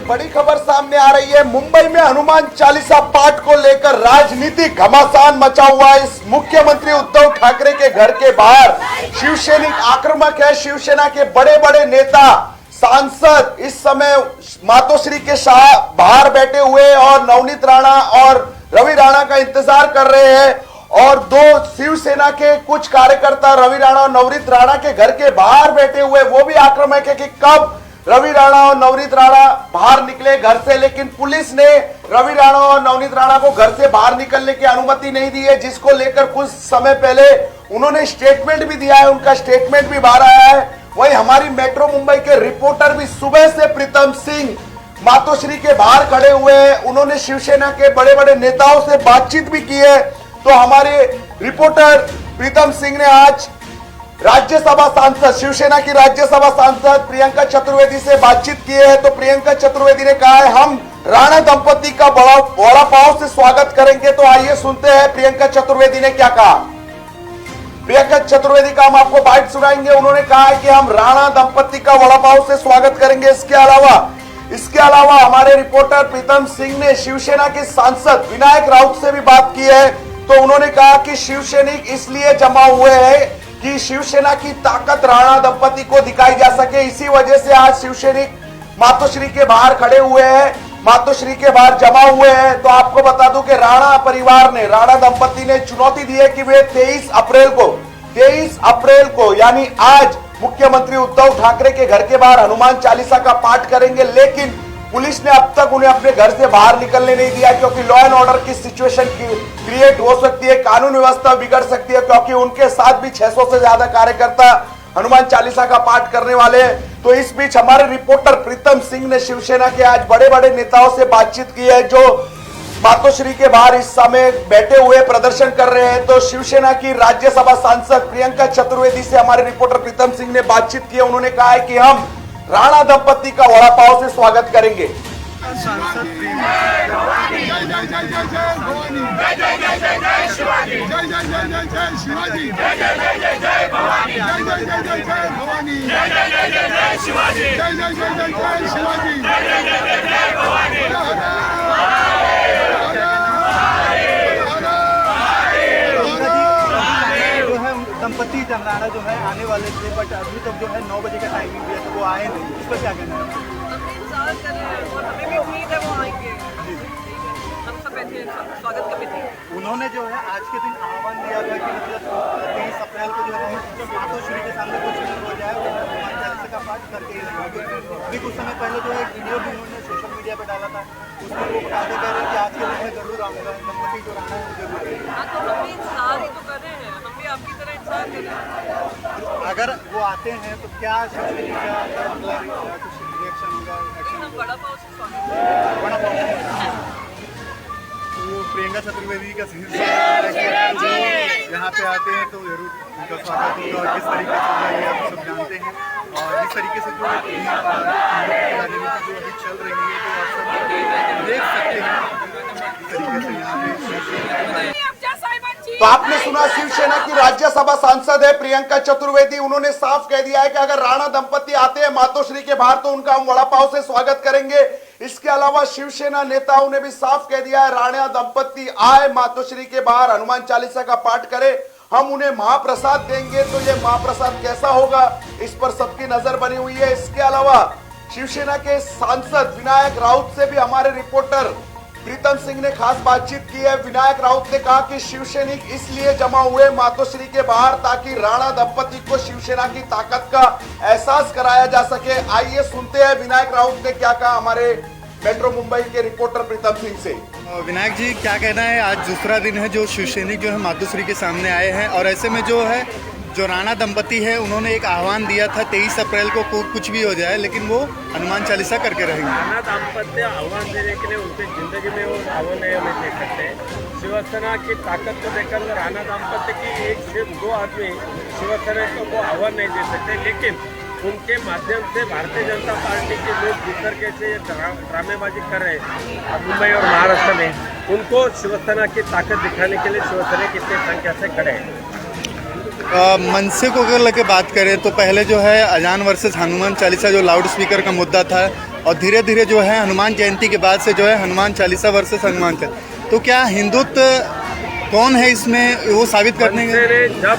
एक बड़ी खबर सामने आ रही है। मुंबई में हनुमान चालीसा पाठ को लेकर राजनीतिक घमासान मचा हुआ है। इस मुख्यमंत्री उद्धव ठाकरे के घर के बाहर शिवसैनिक आक्रामक है। शिवसेना के बड़े बड़े नेता, सांसद इस समय मातोश्री के शाह बाहर बैठे हुए और नवनीत राणा और रवि राणा का इंतजार कर रहे हैं। और दो शिवसेना के कुछ कार्यकर्ता रवि राणा और नवनीत राणा के घर के बाहर बैठे हुए, वो भी आक्रामक है कि कब रवि राणा और नवनीत राणा बाहर निकले घर से। लेकिन पुलिस ने रवि राणा और नवनीत राणा को घर से बाहर निकलने की अनुमति नहीं दी है, जिसको लेकर कुछ समय पहले उन्होंने स्टेटमेंट भी दिया है। उनका स्टेटमेंट भी बाहर आया है। वहीं हमारी मेट्रो मुंबई के रिपोर्टर भी सुबह से प्रीतम सिंह मातोश्री के बाहर खड़े हुए हैं। उन्होंने शिवसेना के बड़े बड़े नेताओं से बातचीत भी की है। तो हमारे रिपोर्टर प्रीतम सिंह ने आज राज्यसभा सांसद, शिवसेना की राज्यसभा सांसद प्रियंका चतुर्वेदी से बातचीत की है। तो प्रियंका चतुर्वेदी ने कहा है, हम राणा दंपति का वड़ा पाव से स्वागत करेंगे। तो आइए सुनते हैं प्रियंका चतुर्वेदी ने क्या कहा। प्रियंका चतुर्वेदी का हम आपको बाइट सुनाएंगे। उन्होंने कहा है कि हम राणा दंपति का वड़ा पाव से स्वागत करेंगे। इसके अलावा हमारे रिपोर्टर प्रीतम सिंह ने शिवसेना के सांसद विनायक राउत से भी बात की है। तो उन्होंने कहा कि शिवसैनिक इसलिए जमा हुए हैं कि शिवसेना की ताकत राणा दंपति को दिखाई जा सके। इसी वजह से आज शिवसैनिक मातोश्री के बाहर खड़े हुए हैं, मातोश्री के बाहर जमा हुए हैं। तो आपको बता दूं कि राणा परिवार ने, राणा दंपति ने चुनौती दी है कि वे 23 अप्रैल को यानी आज मुख्यमंत्री उद्धव ठाकरे के घर के बाहर हनुमान चालीसा का पाठ करेंगे। लेकिन पुलिस ने अब तक उन्हें अपने घर से बाहर निकलने नहीं दिया, क्योंकि लॉ एंड ऑर्डर की सिचुएशन क्रिएट हो सकती है, कानून व्यवस्था बिगड़ सकती है, क्योंकि उनके साथ भी 600 से ज्यादा कार्यकर्ता हनुमान चालीसा का पाठ करने वाले हैं। तो इस बीच हमारे रिपोर्टर प्रीतम सिंह ने शिवसेना के आज बड़े बड़े नेताओं से बातचीत की है, जो मातोश्री के बाहर इस समय बैठे हुए प्रदर्शन कर रहे हैं। तो शिवसेना की राज्यसभा सांसद प्रियंका चतुर्वेदी से हमारे रिपोर्टर प्रीतम सिंह ने बातचीत की है। उन्होंने कहा है कि हम राणा दंपति का वड़ा पाव से स्वागत करेंगे। दंपति राणा जो है आने वाले थे, बट अभी तक जो है 9 बजे का टाइमिंग दिया तो वो आए नहीं। इस पर क्या कहना है? हम इंतजार कर रहे हैं और हमें भी उम्मीद है वो आएंगे। हम सब बैठे स्वागत कमेटी। उन्होंने जो है आज के दिन आह्वान दिया था कि मतलब 23 अप्रैल को जो है मातोश्री के सामने कुछ हो जाए, हनुमान चालीसा का पाठ करके ही रहेंगे। अभी कुछ समय पहले जो एक वीडियो भी उन्होंने सोशल मीडिया पर डाला था, उसमें वो बताते कह रहे हैं कि आज के दिन मैं जरूर आऊँगा, दंपति जो राणा है जरूर। हाँ, तो हम भी इंतजार ही तो कर रहे हैं, हम भी आपकी तरह इंतजार कर रहे हैं। अगर वो आते हैं तो क्या शिवसेना का कुछ रिएक्शन होगा? हम बड़ा पाव से स्वागत, बड़ा पाव। तो प्रियंका चतुर्वेदी का यहाँ पे आते हैं तो जरूर उनका स्वागत होगा। और किस तरीके से होगा ये आप सब जानते हैं। और जिस तरीके से जो राजनीति जो अभी चल रही है तो आप सब देख सकते हैं इस तरीके से यहाँ पे। तो आपने सुना, शिवसेना की राज्यसभा सांसद है प्रियंका चतुर्वेदी। उन्होंने साफ कह दिया है कि अगर राणा दंपति आते हैं मातोश्री के बाहर तो उनका हम वड़ा पाव से स्वागत करेंगे। इसके अलावा शिवसेना नेताओं ने भी साफ कह दिया है, राणा दंपति आए मातोश्री के बाहर हनुमान चालीसा का पाठ करें, हम उन्हें महाप्रसाद देंगे। तो ये महाप्रसाद कैसा होगा, इस पर सबकी नजर बनी हुई है। इसके अलावा शिवसेना के सांसद विनायक राउत से भी हमारे रिपोर्टर प्रीतम सिंह ने खास बातचीत की है। विनायक राउत ने कहा कि शिवसैनिक इसलिए जमा हुए मातोश्री के बाहर ताकि राणा दंपति को शिवसेना की ताकत का एहसास कराया जा सके। आइए सुनते हैं विनायक राउत ने क्या कहा हमारे मेट्रो मुंबई के रिपोर्टर प्रीतम सिंह से। विनायक जी, क्या कहना है, आज दूसरा दिन है जो शिवसैनिक जो है मातोश्री के सामने आए हैं, और ऐसे में जो है जो राणा दंपति है उन्होंने एक आह्वान दिया था 23 अप्रैल को कुछ भी हो जाए लेकिन वो हनुमान चालीसा करके रहेंगे। राणा दाम्पत्य आह्वान देने के लिए उनकी जिंदगी में वो आह्वान नहीं हमें देख सकते। शिवसेना की ताकत को देखकर राणा दाम्पत्य की एक से दो आदमी शिवसेना को वो आह्वान नहीं दे सकते, लेकिन उनके माध्यम से भारतीय जनता पार्टी के लोग जिस कैसे ड्रामेबाजी कर रहे हैं मुंबई और महाराष्ट्र में, उनको शिवसेना की ताकत दिखाने के लिए शिवसेना कितनी संख्या से खड़े हैं। मनसे को अगर लेके बात करें तो पहले जो है अजान वर्सेस हनुमान चालीसा जो लाउड स्पीकर का मुद्दा था और धीरे धीरे जो है हनुमान जयंती के बाद से जो है हनुमान चालीसा वर्सेस हनुमान चालीसा। तो क्या हिंदुत्व कौन है इसमें वो साबित करने मनसे ने जब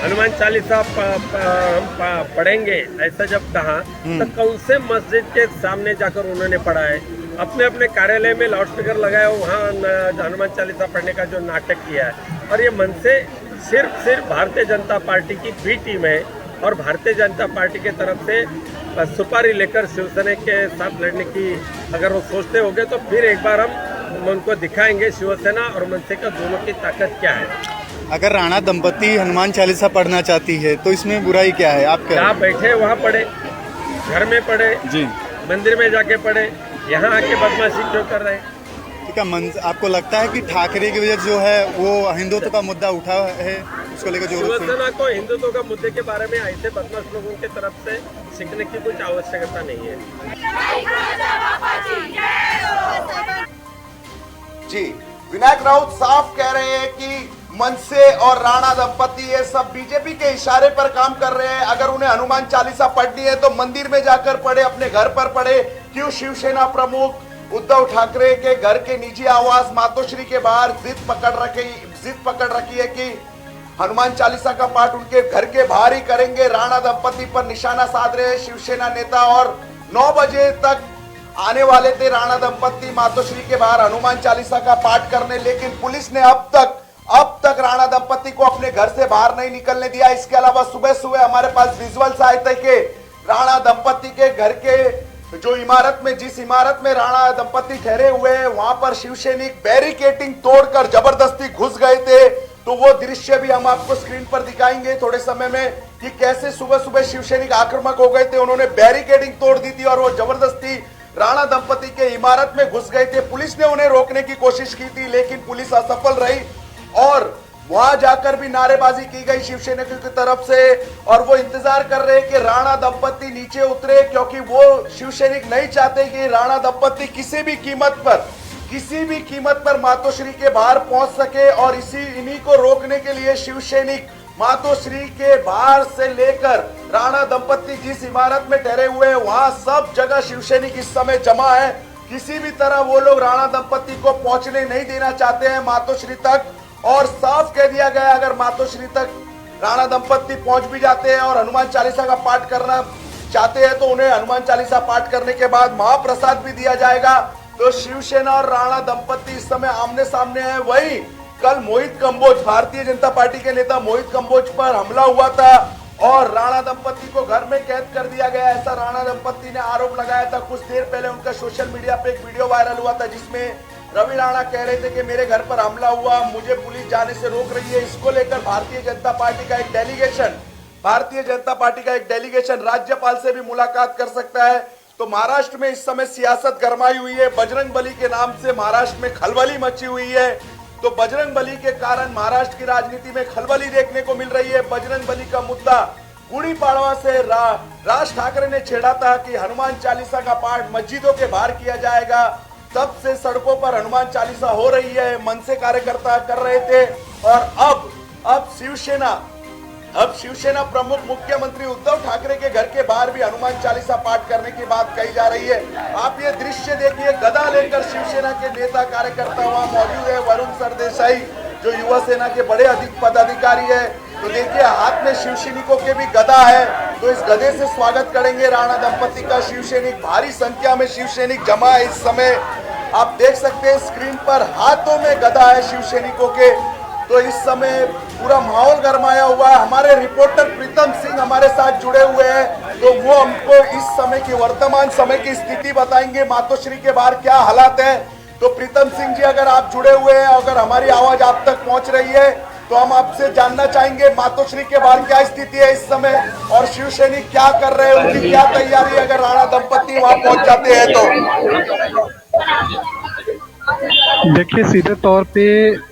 हनुमान चालीसा हम पढ़ेंगे ऐसा जब कहा तो कौन से मस्जिद के सामने जाकर उन्होंने पढ़ा है? अपने अपने कार्यालय में लाउड स्पीकर लगाया, वहाँ हनुमान चालीसा पढ़ने का जो नाटक किया है। और ये मन से सिर्फ भारतीय जनता पार्टी की बी टीम है और भारतीय जनता पार्टी के तरफ से सुपारी लेकर शिवसेना के साथ लड़ने की अगर वो सोचते होंगे तो फिर एक बार हम उनको दिखाएंगे शिवसेना और मनसे का दोनों की ताकत क्या है। अगर राणा दंपति हनुमान चालीसा पढ़ना चाहती है तो इसमें बुराई क्या है? आप क्या जहाँ बैठे वहाँ पढ़े, घर में पढ़े जी, मंदिर में जाके पढ़े, यहाँ आके बदमाशी क्यों कर रहे हैं? ठीक है, आपको लगता है कि ठाकरे की वजह जो है वो हिंदुत्व का मुद्दा उठा है, उसको लेकर जो शिवसेना को हिंदुत्व का मुद्दे के बारे में ऐसे बदमाश लोगों की तरफ से सीखने की कुछ आवश्यकता नहीं है। जी, विनायक राउत साफ कह रहे हैं कि मनसे और राणा दंपति ये सब बीजेपी के इशारे पर काम कर रहे हैं। अगर उन्हें हनुमान चालीसा पढ़नी है तो मंदिर में जाकर पढ़े, अपने घर पर पढ़े। क्यों शिवसेना प्रमुख उद्धव ठाकरे के घर के निजी आवास मातोश्री के बाहर जिद पकड़ रखी है कि हनुमान चालीसा का पाठ उनके घर के बाहर ही करेंगे। राणा दंपति पर निशाना साध रहे शिवसेना नेता और 9 बजे तक आने वाले थे राणा दंपति मातोश्री के बाहर हनुमान चालीसा का पाठ करने, लेकिन पुलिस ने अब तक राणा दंपति को अपने घर से बाहर नहीं निकलने दिया। इसके अलावा सुबह हमारे पास विजुअल्स आए थे कि राणा दंपति के घर के जो जिस इमारत में राणा दंपति ठहरे हुए हैं वहां पर शिवसैनिक बैरिकेडिंग तोड़कर जबरदस्ती घुस गए थे। तो वो दृश्य भी हम आपको स्क्रीन पर दिखाएंगे थोड़े समय में कि कैसे सुबह शिवसैनिक आक्रामक हो गए थे। उन्होंने बैरिकेडिंग तोड़ दी थी और वो जबरदस्ती राणा दंपति के इमारत में घुस गए थे। पुलिस ने उन्हें रोकने की कोशिश की थी लेकिन पुलिस असफल रही और वहां जाकर भी नारेबाजी की गई शिवसेना की तरफ से और वो इंतजार कर रहे कि राणा दंपति नीचे उतरे, क्योंकि वो शिवसैनिक नहीं चाहते कि राणा दंपति किसी भी कीमत पर मातोश्री के बाहर पहुंच सके। और इन्हीं को रोकने के लिए शिवसैनिक मातोश्री के बाहर से लेकर राणा दंपति जिस इमारत में ठहरे हुए हैं वहां सब जगह शिवसैनिक इस समय जमा है। किसी भी तरह वो लोग राणा दंपति को पहुंचने नहीं देना चाहते हैं मातोश्री तक। और साफ कह दिया गया अगर मातोश्री तक राणा दंपति पहुंच भी जाते हैं और हनुमान चालीसा का पाठ करना चाहते हैं तो उन्हें हनुमान चालीसा पाठ करने के बाद महाप्रसाद भी दिया जाएगा। तो शिवसेना और राणा दंपति इस समय आमने सामने है। वही कल मोहित कंबोज, भारतीय जनता पार्टी के नेता मोहित कंबोज पर हमला हुआ था और राणा दंपति को घर में कैद कर दिया गया, ऐसा राणा दंपति ने आरोप लगाया था। कुछ देर पहले उनका सोशल मीडिया पे एक वीडियो वायरल हुआ था जिसमें रवि राणा कह रहे थे कि मेरे घर पर हमला हुआ, मुझे पुलिस जाने से रोक रही है। इसको लेकर भारतीय जनता पार्टी का एक डेलीगेशन राज्यपाल से भी मुलाकात कर सकता है। तो महाराष्ट्र में इस समय सियासत गरमाई हुई है। बजरंग बली के नाम से महाराष्ट्र में खलबली मची हुई है। तो बजरंग बली के कारण महाराष्ट्र की राजनीति में खलबली देखने को मिल रही है। बजरंग बली का मुद्दा गुड़ी पाड़वा से राज ठाकरे ने छेड़ा था कि हनुमान चालीसा का पाठ मस्जिदों के बाहर किया जाएगा। तब से सड़कों पर हनुमान चालीसा हो रही है, मनसे कार्यकर्ता कर रहे थे और अब शिवसेना प्रमुख मुख्यमंत्री उद्धव ठाकरे के घर के बाहर भी हनुमान चालीसा पाठ करने की बात कही जा रही है। आप ये दृश्य देखिए, गदा लेकर शिवसेना के नेता कार्यकर्ता वहां मौजूद है। वरुण सरदेसाई जो युवा सेना के बड़े अधिक पदाधिकारी है, तो देखिए हाथ में शिवसैनिकों के भी गदा है। तो इस गदे से स्वागत करेंगे राणा दंपति का शिवसैनिक। भारी संख्या में शिवसैनिक जमा है इस समय, आप देख सकते हैं स्क्रीन पर, हाथों में गदा है शिवसैनिकों के। तो इस समय पूरा माहौल गरमाया हुआ है। हमारे रिपोर्टर प्रीतम सिंह हमारे साथ जुड़े हुए हैं, तो वो हमको इस समय की वर्तमान समय की स्थिति बताएंगे, मातोश्री के बाहर क्या हालात है। तो प्रीतम सिंह जी अगर आप जुड़े हुए हैं, अगर हमारी आवाज आप तक पहुंच रही है तो हम आपसे जानना चाहेंगे मातोश्री के बाहर क्या स्थिति है इस समय और शिवसैनिक क्या कर रहे हैं, उनकी क्या तैयारी है अगर राणा दंपति वहां पहुंच जाते हैं तो। देखिए, सीधे तौर पे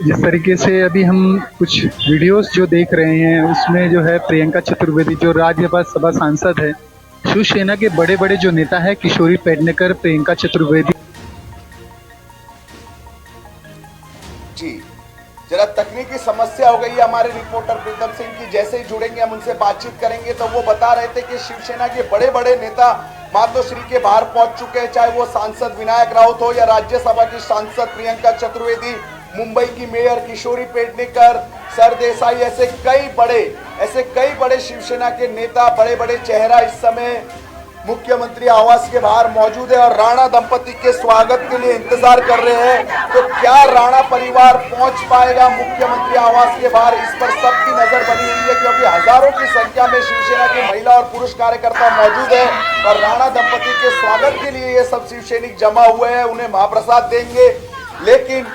जिस तरीके से अभी हम कुछ वीडियोस जो देख रहे हैं उसमें जो है प्रियंका चतुर्वेदी जो राज्यसभा सांसद है, शिवसेना के बड़े बड़े जो नेता है किशोरी पेडनेकर, प्रियंका चतुर्वेदी जी जरा तकनीकी समस्या हो गई है हमारे रिपोर्टर प्रीतम सिंह की। जैसे ही जुड़ेंगे हम उनसे बातचीत करेंगे तो वो बता रहे थे कि शिवसेना के बड़े बड़े नेता मातोश्री के बाहर पहुंच चुके हैं, चाहे वो सांसद विनायक राउत हो या राज्यसभा की सांसद प्रियंका चतुर्वेदी, मुंबई की मेयर किशोरी पेडनेकर, सरदेसाई, ऐसे कई बड़े शिवसेना के नेता, बड़े बड़े चेहरा इस समय मुख्यमंत्री आवास के बाहर मौजूद है और राणा दंपति के स्वागत के लिए इंतजार कर रहे हैं। तो क्या राणा परिवार पहुंच पाएगा मुख्यमंत्री आवास के बाहर, इस पर सबकी नजर बनी हुई है, क्योंकि हजारों की संख्या में शिवसेना की महिला और पुरुष कार्यकर्ता मौजूद है और राणा दंपति के स्वागत के लिए ये सब शिवसैनिक जमा हुए हैं, उन्हें महाप्रसाद देंगे। लेकिन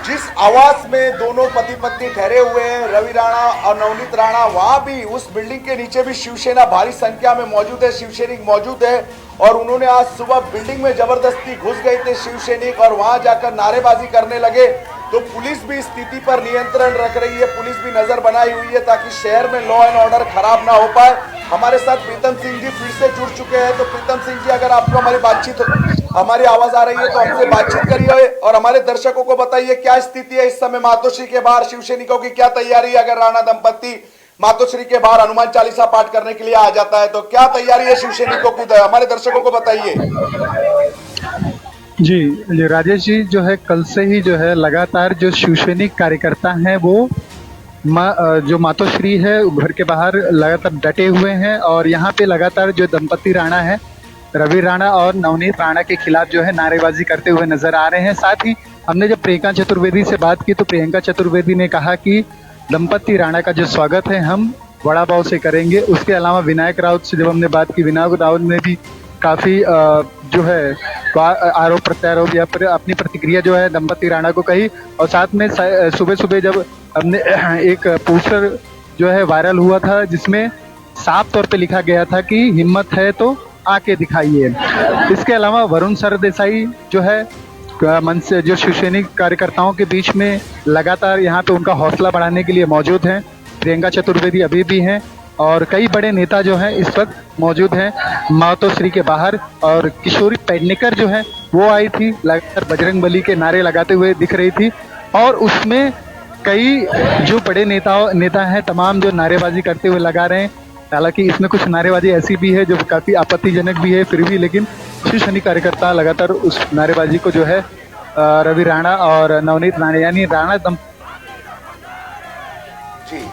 जिस आवास में दोनों पति पत्नी ठहरे हुए हैं, रवि राणा और नवनीत राणा, वहां भी उस बिल्डिंग के नीचे भी शिवसेना भारी संख्या में मौजूद है, शिवसैनिक मौजूद है और उन्होंने आज सुबह बिल्डिंग में जबरदस्ती घुस गए थे शिवसैनिक और वहां जाकर नारेबाजी करने लगे। तो पुलिस भी स्थिति पर नियंत्रण रख रही है, पुलिस भी नजर बनाई हुई है ताकि शहर में लॉ एंड ऑर्डर खराब ना हो पाए। हमारे साथ प्रीतम सिंह जी फिर से जुड़ चुके हैं। तो प्रीतम सिंह जी, अगर आपको हमारी आवाज आ रही है तो हमसे बातचीत करिए और हमारे दर्शकों को बताइए क्या स्थिति है इस समय मातोश्री के बाहर, शिवसैनिकों की क्या तैयारी है। अगर राणा दंपति मातोश्री के बाहर हनुमान चालीसा पाठ करने के लिए आ जाता है तो क्या तैयारी है शिवसैनिकों की, हमारे दर्शकों को बताइए। जी राजेश जी, जो है कल से ही जो है लगातार जो शिवसैनिक कार्यकर्ता हैं वो जो मातोश्री है घर के बाहर लगातार डटे हुए हैं और यहाँ पे लगातार जो दंपति राणा है, रवि राणा और नवनीत राणा के खिलाफ जो है नारेबाजी करते हुए नजर आ रहे हैं। साथ ही हमने जब प्रियंका चतुर्वेदी से बात की तो प्रियंका चतुर्वेदी ने कहा कि दंपति राणा का जो स्वागत है हम बड़ा भाव से करेंगे। उसके अलावा विनायक राउत से जब हमने बात की, विनायक राउत ने भी काफ़ी जो है आरोप प्रत्यारोप या फिर अपनी प्रतिक्रिया जो है दंपति राणा को कही। और साथ में सुबह सुबह जब हमने एक पोस्टर जो है वायरल हुआ था जिसमें साफ तौर पे लिखा गया था कि हिम्मत है तो आके दिखाइए। इसके अलावा वरुण सरदेसाई जो है मंच से जो शिवसैनिक कार्यकर्ताओं के बीच में लगातार यहाँ पे उनका हौसला बढ़ाने के लिए मौजूद हैं। प्रियंका चतुर्वेदी अभी भी हैं और कई बड़े नेता जो हैं इस वक्त मौजूद हैं मातोश्री के बाहर। और किशोरी पेडनेकर जो है वो आई थी, लगातार बजरंगबली के नारे लगाते हुए दिख रही थी और उसमें कई जो बड़े नेता हैं तमाम जो नारेबाजी करते हुए लगा रहे हैं। हालांकि इसमें कुछ नारेबाजी ऐसी भी है जो काफ़ी आपत्तिजनक भी है, फिर भी लेकिन शिवसैनिक कार्यकर्ता लगातार उस नारेबाजी को जो है रवि राणा और नवनीत राणा यानी राणा जी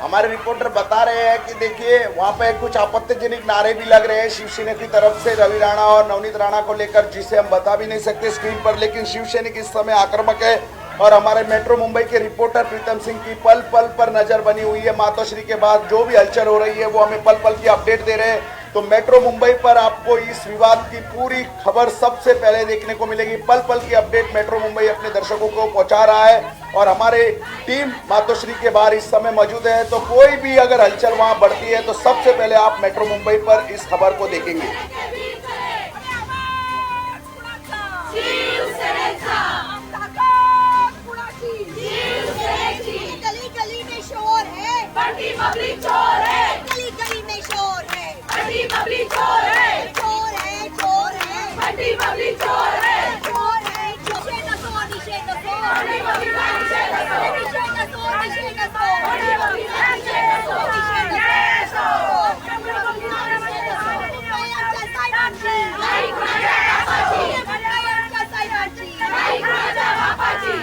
हमारे रिपोर्टर बता रहे हैं कि देखिए वहां पे कुछ आपत्तिजनक नारे भी लग रहे हैं शिवसेना की तरफ से रवि राणा और नवनीत राणा को लेकर, जिसे हम बता भी नहीं सकते स्क्रीन पर, लेकिन शिवसैनिक इस समय आक्रामक है और हमारे मेट्रो मुंबई के रिपोर्टर प्रीतम सिंह की पल पल पर नजर बनी हुई है। मातोश्री के बाद जो भी हलचल हो रही है वो हमें पल पल की अपडेट दे रहे हैं। तो मेट्रो मुंबई पर आपको इस विवाद की पूरी खबर सबसे पहले देखने को मिलेगी। पल पल की अपडेट मेट्रो मुंबई अपने दर्शकों को पहुंचा रहा है और हमारे टीम मातोश्री के बाहर इस समय मौजूद है। तो कोई भी अगर हलचल वहां बढ़ती है तो सबसे पहले आप मेट्रो मुंबई पर इस खबर को देखेंगे। पब्लिक चोर है, गली गली में शोर है, बड़ी पब्लिक चोर है, चोर है, चोर है, बड़ी पब्लिक चोर है, चोर है, निषेध करो, निषेध करो, बड़ी पब्लिक निषेध करो, निषेध करो, निषेध करो, बड़ी पब्लिक निषेध करो, निषेध करो, नहीं खुलेगा बापाची, नहीं खुलेगा बापाची, नहीं खुलेगा बापाची।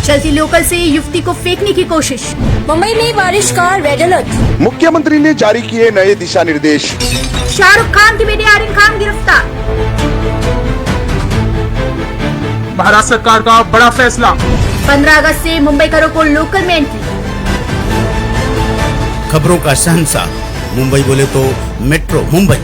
चलती लोकल से युवती को फेंकने की कोशिश। मुंबई में बारिश का रेड अलर्ट। मुख्यमंत्री ने जारी किए नए दिशा निर्देश। शाहरुख खान की बेटी आर्यन खान गिरफ्तार। महाराष्ट्र सरकार का बड़ा फैसला। 15 अगस्त से मुंबईकरों को लोकल में एंट्री। खबरों का शहंशाह मुंबई बोले तो मेट्रो मुंबई।